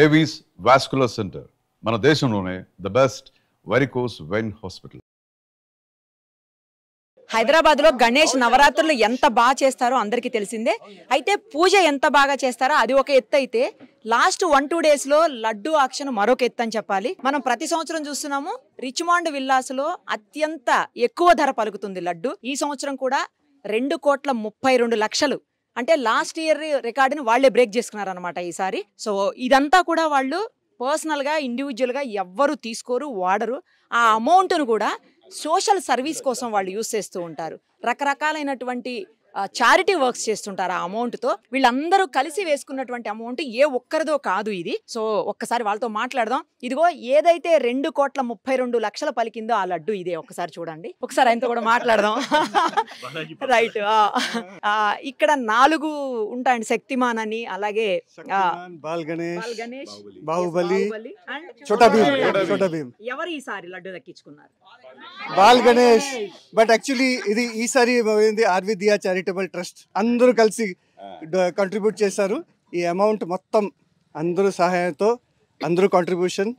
Avis vascular centre మన దేశంలోనే the best varicose vein hospital. Hyderabad లో గణేష్ నవరాత్రులు ఎంత బాగా చేస్తారో అందరికీ తెలిసిందే. అయితే పూజ ఎంత బాగా చేస్తారో అది ఒక ఎత్తు అయితే లాస్ట్ 1-2 days లో లడ్డు ఆక్షన్ మరొక ఎత్తు అని చెప్పాలి. మనం ప్రతి సంవత్సరం చూస్తున్నాము రిచ్మాండ్ విల్లాస్ లో అత్యంత ఎక్కువ ధర పలుకుతుంది లడ్డు. ఈ సంవత్సరం కూడా 2,32,00,000 అంటే లాస్ట్ ఇయర్ రికార్డుని వాళ్లే బ్రేక్ చేసుకున్నారు అనమాట ఈసారి. సో ఇదంతా కూడా వాళ్ళు పర్సనల్ గా ఇండివిజువల్ గా ఎవ్వరు తీసుకోరు, వాడరు. ఆ అమౌంట్ ను కూడా సోషల్ సర్వీస్ కోసం వాళ్ళు యూజ్ చేస్తూ ఉంటారు. రకరకాలైనటువంటి చారిటీ వర్క్స్ చేస్తుంటారు. ఆ అమౌంట్ తో వీళ్ళందరూ కలిసి వేసుకున్నటువంటి అమౌంట్ ఏ ఒక్కరిదో కాదు ఇది. సో ఒక్కసారి వాళ్ళతో మాట్లాడదాం. ఇదిగో ఏదైతే 2,32,00,000 పలికిందో ఆ లడ్డు ఇదే. ఒక్కసారి చూడండి, ఒకసారి ఆయనతో కూడా మాట్లాడదాం. రైట్. ఇక్కడ 4 ఉంటాయండి, శక్తిమాన్ అని, అలాగే బాల్ గణేష్, బాహుబలి, చోటా భీమ్. ఎవరు ఈసారి లడ్డు దక్కించుకున్నారు? బాల్ గణేష్. బట్ యాక్చువల్లీ ఇది ఈసారి ఆర్విద్యా చారిటబుల్ ట్రస్ట్ అందరూ కలిసి కంట్రిబ్యూట్ చేశారు. ఈ అమౌంట్ మొత్తం అందరూ సహాయంతో, అందరూ కాంట్రిబ్యూషన్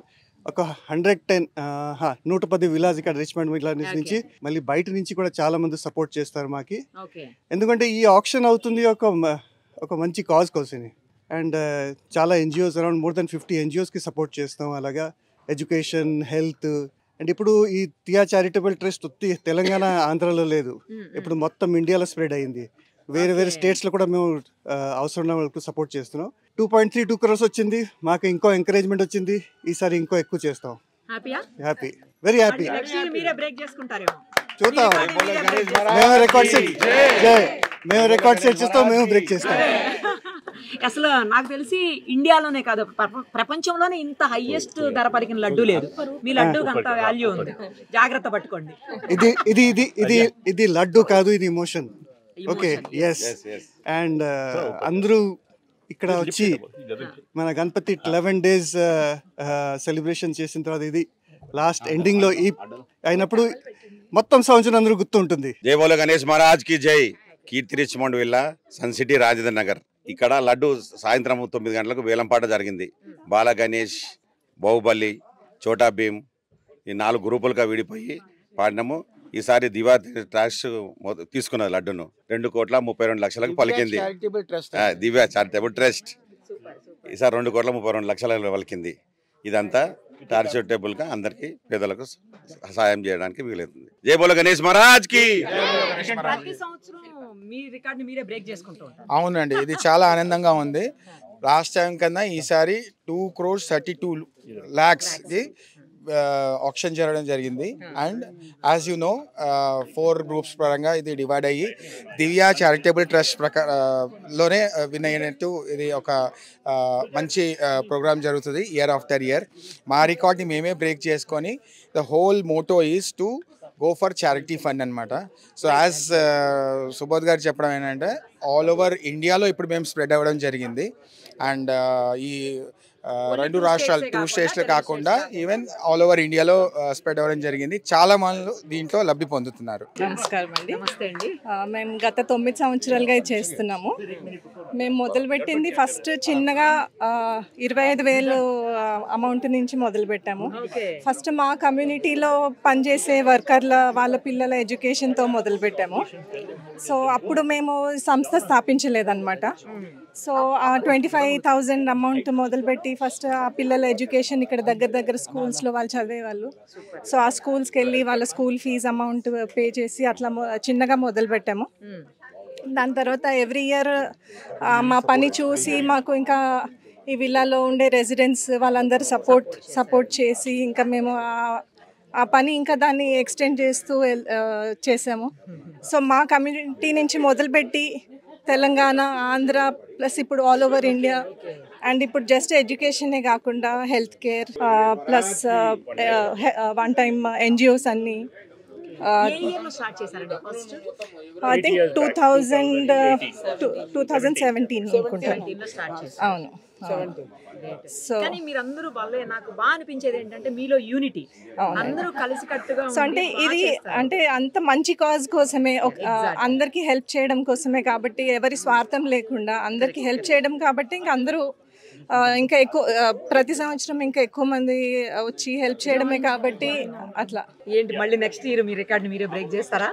ఒక 110 విలాస్ ఇక్కడ రిచ్మండ్ విలాస్ నుంచి, మళ్ళీ బయట నుంచి కూడా చాలా మంది సపోర్ట్ చేస్తారు మాకి. ఎందుకంటే ఈ ఆక్షన్ అవుతుంది ఒక మంచి కాజ్ కోసం. అండ్ చాలా ఎన్జిఓస్, అరౌండ్ మోర్ దెన్ 50 NGOsకి సపోర్ట్ చేస్తాం. అలాగా ఎడ్యుకేషన్, హెల్త్. అండ్ ఇప్పుడు ఈ దియా చారిటబుల్ ట్రస్ట్ తెలంగాణ, ఆంధ్రాలో లేదు, ఇప్పుడు మొత్తం ఇండియాలో స్ప్రెడ్ అయింది. వేరే స్టేట్స్లో కూడా మేము అవసరం ఉన్న వాళ్ళకు సపోర్ట్ చేస్తున్నాం. 2.32 crores వచ్చింది. మాకు ఇంకో ఎంకరేజ్మెంట్ వచ్చింది. ఈసారి ఇంకో ఎక్కువ చేస్తాం. Happy, very happy. చూద్దాం. మేము రికార్డ్ సెట్ చేస్తాం, మేము బ్రేక్ చేస్తాం. అసలు నాకు తెలిసి ఇండియాలోనే కాదు, ప్రపంచంలోనే ఇంత హైయెస్ట్ ధర పలికిన లడ్డు లేదు. మీ లడ్డూకి అంత వాల్యూ ఉంది. జాగ్రత్త పట్టుకోండి. ఇది లడ్డు కాదు, ఇది ఇమోషన్. Okay, yes. అండ్ అందరూ ఇక్కడ వచ్చి మన గణపతి 11 days సెలబ్రేషన్ చేసిన తర్వాత ఇది లాస్ట్ ఎండింగ్ లో అయినప్పుడు మొత్తం సంవత్సరం అందరూ గుర్తుంటుంది. జై బోలో గణేష్ మహారాజ్ కి జై. Keerthi Richmond villa, sun city, Rajendra Nagar. ఇక్కడ లడ్డు సాయంత్రం 9 గంటలకు వేలంపాట జరిగింది. బాల గణేష్, బాహుబలి, చోటా భీమ్ ఈ 4 గ్రూపులుగా విడిపోయి పాడినాము. ఈసారి దివా ట్రస్ట్ తీసుకున్నది లడ్డును 2,32,00,000 పలికింది. దివ్యా చారిటబుల్ ట్రస్ట్ ఈసారి 2,32,00,000 పలికింది. ఇదంతా చారిటబుల్ గా అందరికి పేదలకు సహాయం చేయడానికి వీలవుతుంది. జై బోలో గణేష్ మహారాజ్ కి. అవునండి, ఇది చాలా ఆనందంగా ఉంది. లాస్ట్ టైం కన్నా ఈసారి 2,32,00,000 కి ఆక్షన్ జరగడం జరిగింది. And as you know 4 groups పరంగా ఇది డివైడ్ అయ్యి దివ్యా చారిటబుల్ ట్రస్ట్ లోనే విన్ అయినట్టు ఇది ఒక మంచి ప్రోగ్రామ్ జరుగుతుంది ఇయర్ ఆఫ్టర్ ఇయర్. మా రికార్డ్ని మేమే బ్రేక్ చేసుకొని the whole Moto is to go for charity fund అనమాట. సో యాజ్ సుబోధ్ గారు చెప్పడం ఏంటంటే ఆల్ ఓవర్ ఇండియాలో ఇప్పుడు మేము స్ప్రెడ్ అవ్వడం జరిగింది. అండ్ ఈ 2 రాష్ట్రాలు 2 states కాకుండా ఈవెన్ ఆల్ ఓవర్ ఇండియాలో స్ప్రెడ్ అవ్వడం జరిగింది. చాలా మంది దీంట్లో లబ్ధి పొందుతున్నారు. నమస్కారం అండి. మేము గత 9 సంవత్సరాలుగా చేస్తున్నాము. మేము మొదలుపెట్టింది ఫస్ట్ చిన్నగా 25,000 అమౌంట్ నుంచి మొదలు పెట్టాము. ఫస్ట్ మా కమ్యూనిటీలో పనిచేసే వాళ్ళ పిల్లల ఎడ్యుకేషన్తో మొదలు పెట్టాము. సో అప్పుడు మేము సంస్థ స్థాపించలేదన్నమాట. సో ఆ 25,000 అమౌంట్ మొదలుపెట్టి ఫస్ట్ ఆ పిల్లల ఎడ్యుకేషన్ ఇక్కడ దగ్గర స్కూల్స్లో వాళ్ళు చదివేవాళ్ళు. సో ఆ స్కూల్స్కి వెళ్ళి వాళ్ళ స్కూల్ ఫీజు అమౌంట్ పే చేసి అట్లా చిన్నగా మొదలు పెట్టాము. దాని తర్వాత ఎవ్రీ ఇయర్ మా పని చూసి మాకు ఇంకా ఈ విల్లాలో ఉండే రెసిడెంట్స్ వాళ్ళందరూ సపోర్ట్ చేసి ఇంకా మేము ఆ పని ఇంకా దాన్ని ఎక్స్టెండ్ చేస్తూ చేసాము. సో మా కమ్యూనిటీ నుంచి మొదలుపెట్టి తెలంగాణ, ఆంధ్ర ప్లస్ ఇప్పుడు ఆల్ ఓవర్ ఇండియా. అండ్ ఇప్పుడు జస్ట్ ఎడ్యుకేషనే కాకుండా health care plus 1 time NGOs అన్నీ. ఐ థింక్ 2017 అనుకుంటాను. అవును. సో మీరందరూ నాకు బాగా అనిపించేది ఏంటంటే మీలో యూనిటీ, అందరూ కలిసికట్టుగా. సో అంటే ఇది అంటే అంత మంచి కాజ్ కోసమే, అందరికి హెల్ప్ చేయడం కోసమే కాబట్టి, ఎవరి స్వార్థం లేకుండా అందరికి హెల్ప్ చేయడం కాబట్టి ఇంకా అందరూ ఇంకా ఎక్కువ ప్రతి సంవత్సరం ఇంకా ఎక్కువ మంది వచ్చి హెల్ప్ చేయడమే కాబట్టి అట్లా. ఏంటి మళ్ళీ నెక్స్ట్ ఇయర్ మీ రికార్డ్ని మీరే బ్రేక్ చేస్తారా?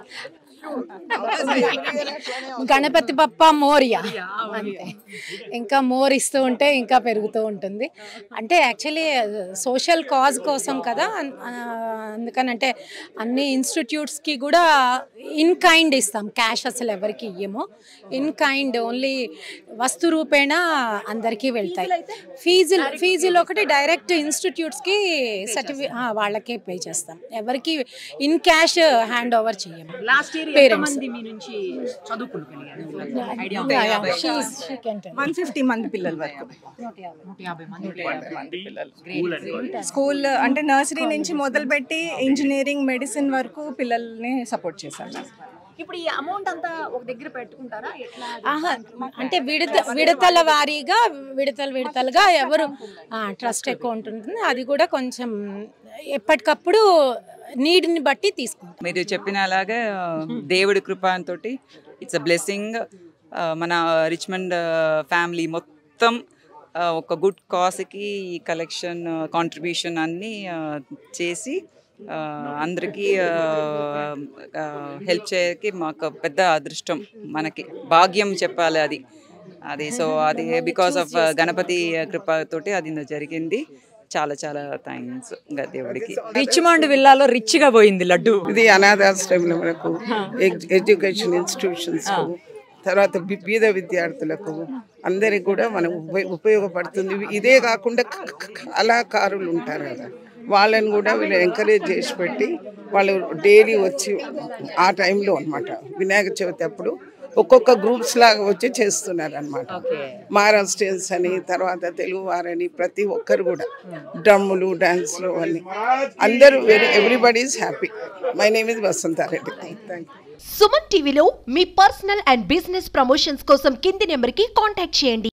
గణపతి బప్ప మోరియా అంతే, ఇంకా మోర్ ఇస్తూ ఉంటే ఇంకా పెరుగుతూ ఉంటుంది. అంటే యాక్చువల్లీ సోషల్ కాజ్ కోసం కదా, అందుకనంటే అన్ని ఇన్స్టిట్యూట్స్కి కూడా ఇన్ కైండ్ ఇస్తాం, క్యాష్ అసలు ఎవరికి ఇయ్యము. ఇన్ కైండ్ ఓన్లీ వస్తు రూపేణ అందరికీ వెళ్తాయి. ఫీజులు ఒకటి డైరెక్ట్ ఇన్స్టిట్యూట్స్కి వాళ్ళకే పే చేస్తాం, ఎవరికి ఇన్ క్యాష్ హ్యాండ్ ఓవర్ చేయము. లాస్ట్ ఇయర్ పేరెంట్స్ 150 మంది పిల్లల వరకు స్కూల్ అంటే నర్సరీ నుంచి మొదలుపెట్టి ఇంజనీరింగ్, మెడిసిన్ వరకు పిల్లల్ని సపోర్ట్ చేశారు. ఇప్పుడు ఈ అమౌంట్ అంతా ఒక దగ్గర పెట్టుకుంటారా? అంటే విడతల వారీగా విడతలుగా ఎవరు ట్రస్ట్ అకౌంట్ ఉంటుంది, అది కూడా కొంచెం ఎప్పటికప్పుడు నీడ్ని బట్టి తీసుకుంటాం. మీరు చెప్పిన అలాగే దేవుడి కృపతో ఇట్స్ అ బ్లెస్సింగ్. మన రిచ్మండ్ ఫ్యామిలీ మొత్తం ఒక గుడ్ కాజ్కి ఈ కలెక్షన్ కాంట్రిబ్యూషన్ అన్నీ చేసి అందరికీ హెల్ప్ చేయడానికి మాకు పెద్ద అదృష్టం, మనకి భాగ్యం చెప్పాలి అది. సో అది బికాస్ ఆఫ్ గణపతి కృపతోటి అది జరిగింది. చాలా చాలా థ్యాంక్స్ దేవుడికి. రిచ్మండ్ విల్లాలో రిచ్ గా పోయింది లడ్డు. ఇది అనాథాశ్రమములకు, ఎడ్యుకేషన్ ఇన్స్టిట్యూషన్స్, తర్వాత బీద విద్యార్థులకు అందరికి కూడా మనకు ఉపయోగపడుతుంది. ఇదే కాకుండా కళాకారులు ఉంటారు కదా, వాళ్ళని కూడా వీళ్ళు ఎంకరేజ్ చేసి పెట్టి వాళ్ళు డైలీ వచ్చి ఆ టైంలో అనమాట వినాయక చవితి అప్పుడు ఒక్కొక్క గ్రూప్స్ లాగా వచ్చి చేస్తున్నారు అనమాట. మహారాష్ట్రియన్స్ అని, తర్వాత తెలుగు వారని, ప్రతి ఒక్కరు కూడా డ్రమ్ములు, డాన్స్లు అన్నీ అందరూ everybody is happy. My name is Vasantha Reddy. Thank you. Suman టీవీలో మీ పర్సనల్ అండ్ బిజినెస్ ప్రమోషన్స్ కోసం కింది నెంబర్కి కాంటాక్ట్ చేయండి.